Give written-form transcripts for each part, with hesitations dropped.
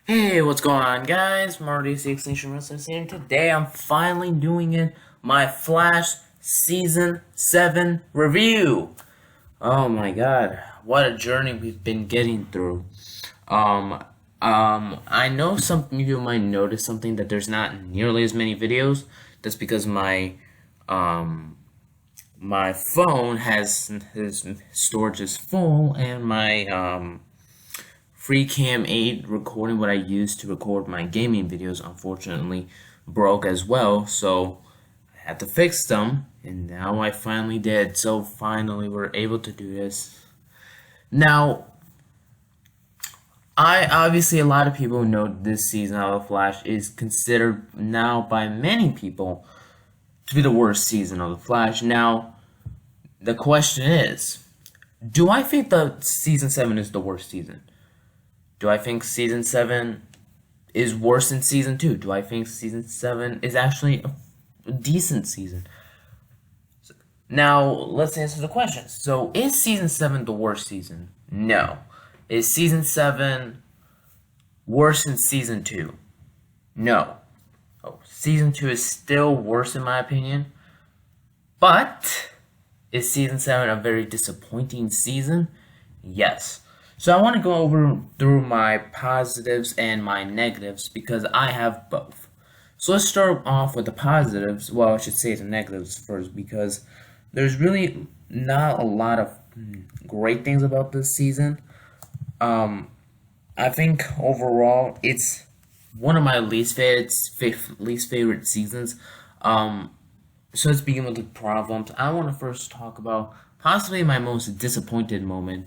Hey, what's going on, guys? Marty Six Nation Wrestlers here, and today I'm finally doing it. My Flash Season 7 review. Oh my god, what a journey we've been getting through. Um, I know some of you might notice something that there's not nearly as many videos. That's because um, my phone has his storage is full, and my Free Cam 8 recording, what I used to record my gaming videos, unfortunately broke as well, so I had to fix them, and now I finally did. So finally we're able to do this. Now, I obviously, a lot of people know this season of The Flash is considered now by many people to be the worst season of The Flash. Now, the question is, do I think the season 7 is the worst season? Do I think season 7 is worse than season 2? Do I think season 7 is actually a decent season? Now, let's answer the question. So, is season 7 the worst season? No. Is season 7 worse than season 2? No. Oh, season 2 is still worse in my opinion. But is season 7 a very disappointing season? Yes. So I want to go over through my positives and my negatives because I have both. So let's start off with the positives. Well, I should say the negatives first because there's really not a lot of great things about this season. I think overall it's one of my least favorite seasons. So let's begin with the problems. I want to first talk about possibly my most disappointed moment.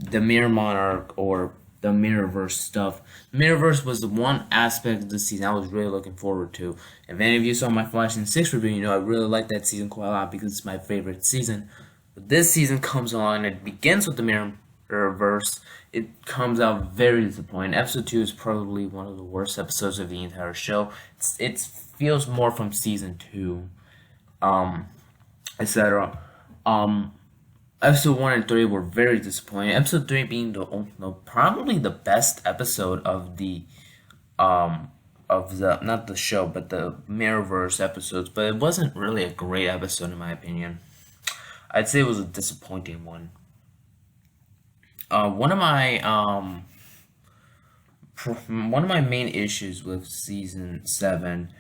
The Mirror Monarch or the Mirrorverse stuff. Mirrorverse was the one aspect of the season I was really looking forward to. If any of you saw my Flash in 6 review, you know I really like that season quite a lot because it's my favorite season. But this season comes along and it begins with the Mirrorverse. It comes out very disappointing. Episode 2 is probably one of the worst episodes of the entire show. It feels more from season 2, etc. Episode 1 and 3 were very disappointing. Episode 3 being probably the best episode of the not the show but the Mirrorverse episodes, but it wasn't really a great episode in my opinion. I'd say it was a disappointing one. One of my one of my main issues with season 7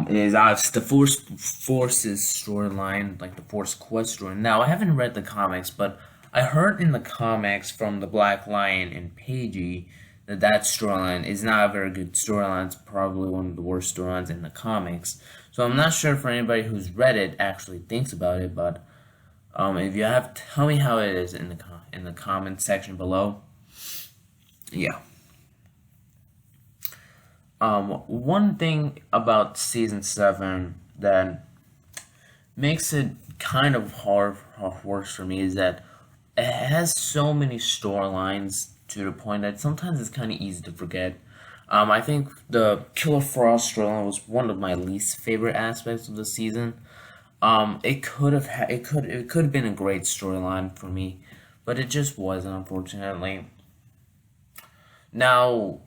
is the Forces storyline, like the Force Quest story. Now, I haven't read the comics, but I heard in the comics from the Black Lion and Pagey that storyline is not a very good storyline. It's probably one of the worst storylines in the comics. So I'm not sure if anybody who's read it actually thinks about it, but if you have, tell me how it is in the comment section below. Yeah. One thing about season 7 that makes it kind of hard or worse for me is that it has so many storylines to the point that sometimes it's kind of easy to forget. I think the Killer Frost storyline was one of my least favorite aspects of the season. It could have it could have been a great storyline for me, but it just wasn't, unfortunately. Now,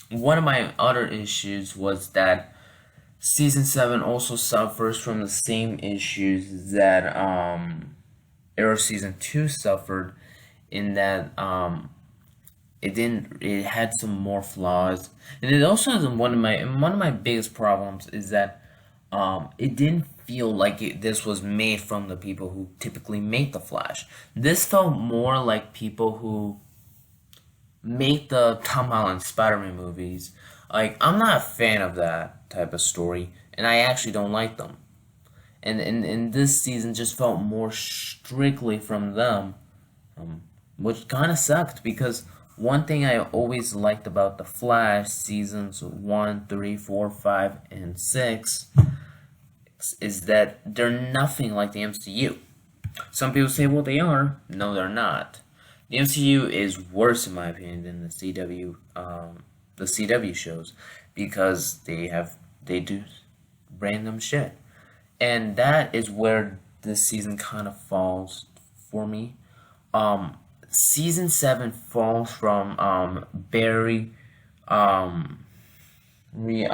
one of my other issues was that season 7 also suffers from the same issues that Arrow season 2 suffered, in that it had some more flaws, and it also has one of my biggest problems is that it didn't feel like this was made from the people who typically make the Flash. This felt more like people who make the Tom Holland Spider-Man movies. Like, I'm not a fan of that type of story, and I actually don't like them. And this season just felt more strictly from them, which kind of sucked because one thing I always liked about the Flash seasons 1, 3, 4, 5, and 6 is that they're nothing like the MCU. Some people say, well, they are. No, they're not. The MCU is worse, in my opinion, than the CW shows, because they do random shit, and that is where this season kind of falls for me. season 7 falls from Barry re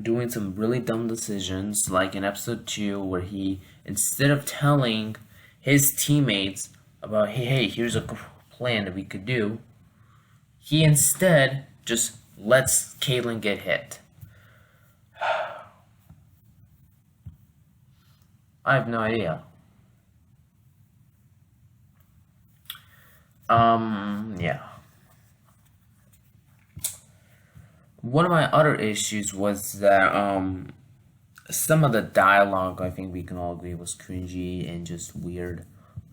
doing some really dumb decisions, like in episode 2, where he, instead of telling his teammates about, hey, here's a plan that we could do, he instead just lets Caitlyn get hit. I have no idea. Yeah. One of my other issues was that, some of the dialogue, I think we can all agree, was cringy and just weird.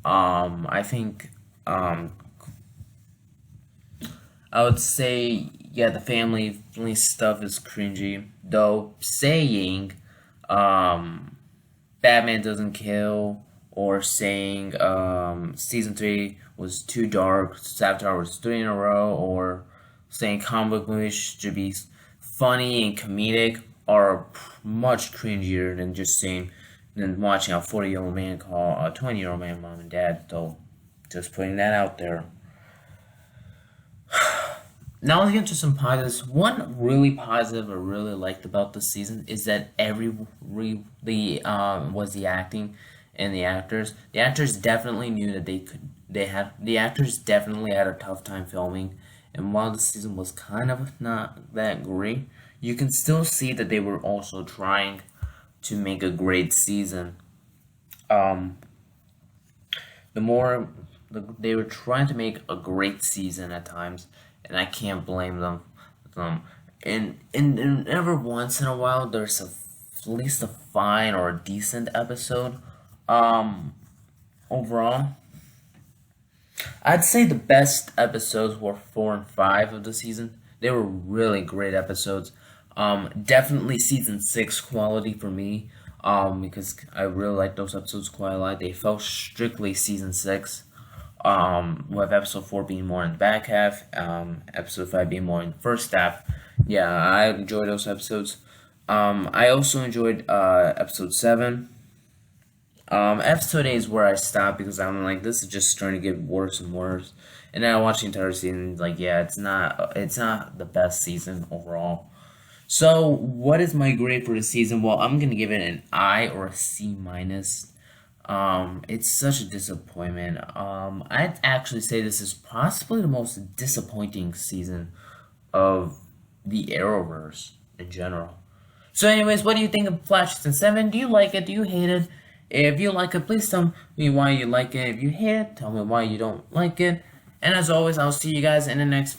I think, I would say, yeah, the family stuff is cringy. Though saying, Batman doesn't kill, or saying, season 3 was too dark, Avatar was 3 in a row, or saying comic book movies should be funny and comedic are much cringier than just saying, than watching a 40-year-old man call a 20-year-old man mom and dad. So, just putting that out there. Now let's get to some positives. One really positive I really liked about this season is that was the acting and the actors. The actors definitely knew that the actors definitely had a tough time filming, and while the season was kind of not that great, you can still see that they were also trying to make a great season. Um, they were trying to make a great season at times, and I can't blame them. And every once in a while, there's at least a fine or a decent episode. Um, Overall, I'd say the best episodes were 4 and 5 of the season. They were really great episodes. Definitely season 6 quality for me. Because I really like those episodes quite a lot. They felt strictly season 6. With episode 4 being more in the back half, episode 5 being more in the first half. Yeah, I enjoyed those episodes. I also enjoyed episode 7. Episode 8 is where I stopped because I'm like, this is just starting to get worse and worse. And then I watched the entire season, like, yeah, it's not the best season overall. So, what is my grade for the season? Well, I'm gonna give it an I or a C minus. It's such a disappointment. I'd actually say this is possibly the most disappointing season of the Arrowverse in general. So, anyways, what do you think of Flash Season 7? Do you like it? Do you hate it? If you like it, please tell me why you like it. If you hate it, tell me why you don't like it. And as always, I'll see you guys in the next video.